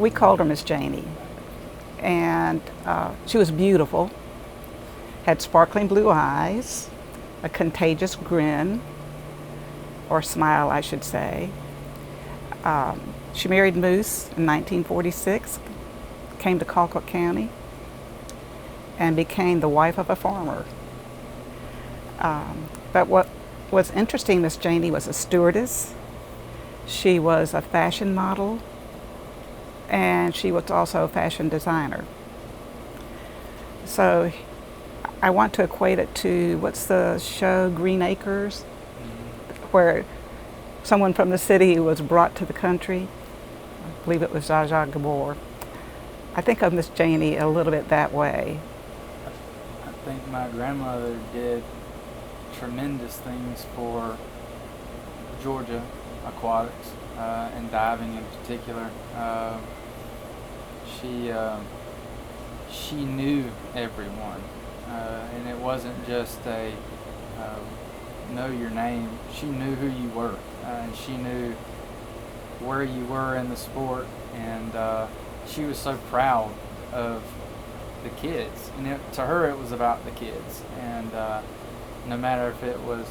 we called her Miss Janie. And she was beautiful, had sparkling blue eyes, a contagious grin, or smile, I should say. She married Moose in 1946, came to Colquitt County, and became the wife of a farmer. But what was interesting, Miss Janie was a stewardess. She was a fashion model, and she was also a fashion designer. So I want to equate it to, what's the show, Green Acres, where someone from the city was brought to the country. I believe it was Zsa Zsa Gabor. I think of Miss Janie a little bit that way. I think my grandmother did tremendous things for Georgia aquatics and diving in particular. She knew everyone, and it wasn't just a know your name. She knew who you were, and she knew where you were in the sport, and she was so proud of the kids. And to her, it was about the kids, and no matter if it was,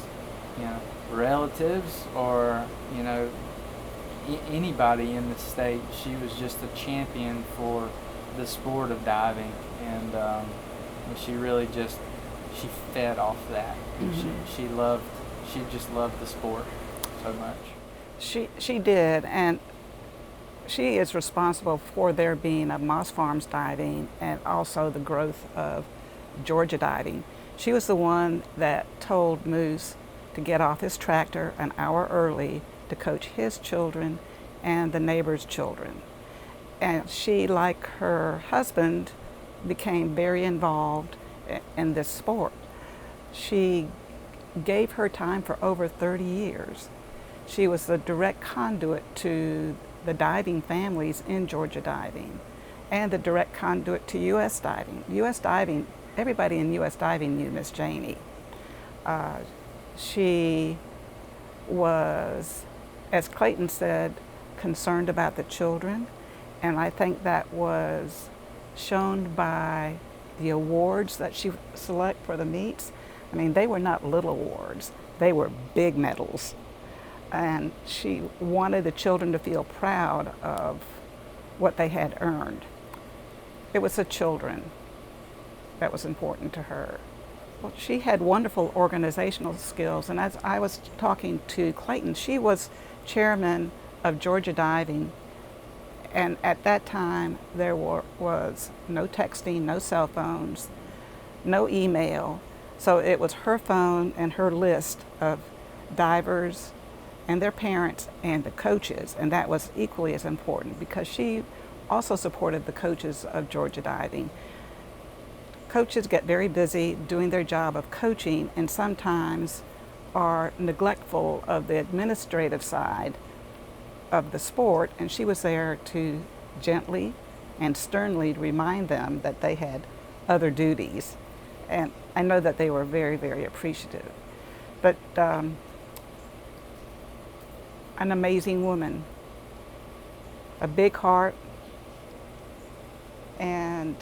relatives or anybody in the state, she was just a champion for the sport of diving, and she really she fed off that. Mm-hmm. She just loved the sport so much. She did, and she is responsible for there being a Moss Farms diving and also the growth of Georgia diving. She was the one that told Moose to get off his tractor an hour early to coach his children and the neighbors' children. And she, like her husband, became very involved in this sport. She gave her time for over 30 years. She was the direct conduit to the diving families in Georgia diving and the direct conduit to U.S. diving. U.S. diving, everybody in U.S. diving knew Miss Janie. She was, as Clayton said, concerned about the children, and I think that was shown by the awards that she select for the meets. I mean, they were not little awards, they were big medals. And she wanted the children to feel proud of what they had earned. It was the children that was important to her. Well, she had wonderful organizational skills, and as I was talking to Clayton, she was chairman of Georgia Diving, and at that time there was no texting, no cell phones, no email, so it was her phone and her list of divers and their parents and the coaches, and that was equally as important because she also supported the coaches of Georgia Diving. Coaches get very busy doing their job of coaching and sometimes are neglectful of the administrative side of the sport, and she was there to gently and sternly remind them that they had other duties. And I know that they were very, very appreciative. But an amazing woman, a big heart, and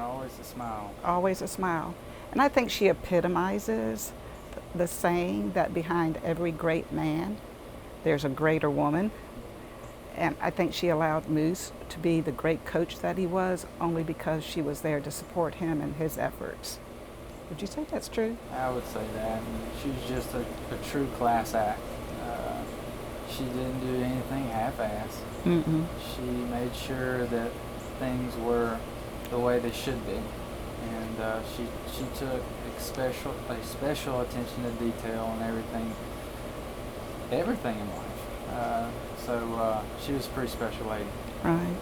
always a smile. Always a smile. And I think she epitomizes the saying that behind every great man, there's a greater woman. And I think she allowed Moose to be the great coach that he was only because she was there to support him in his efforts. Would you say that's true? I would say that. She was just a true class act. She didn't do anything half-assed. Mm-mm. She made sure that things were the way they should be, and she took special attention to detail and everything in life. So she was a pretty special lady. Right.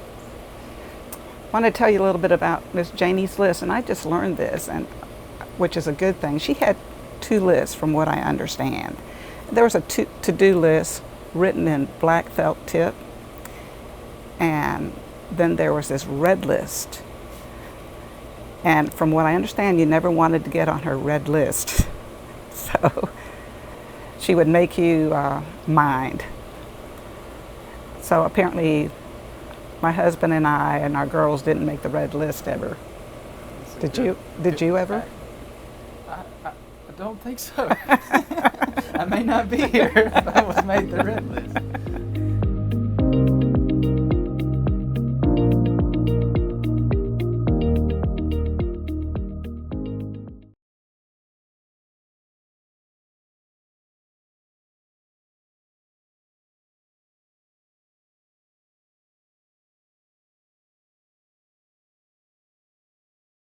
I want to tell you a little bit about Miss Janie's list, and I just learned this, and which is a good thing. She had 2 lists, from what I understand. There was a to-do list written in black felt tip, and then there was this red list. And from what I understand, you never wanted to get on her red list. So she would make you mind. So apparently My husband and I and our girls didn't make the red list ever. It's a Did good- you? Did good you ever? fact. I don't think so. I may not be here if I was made the red list.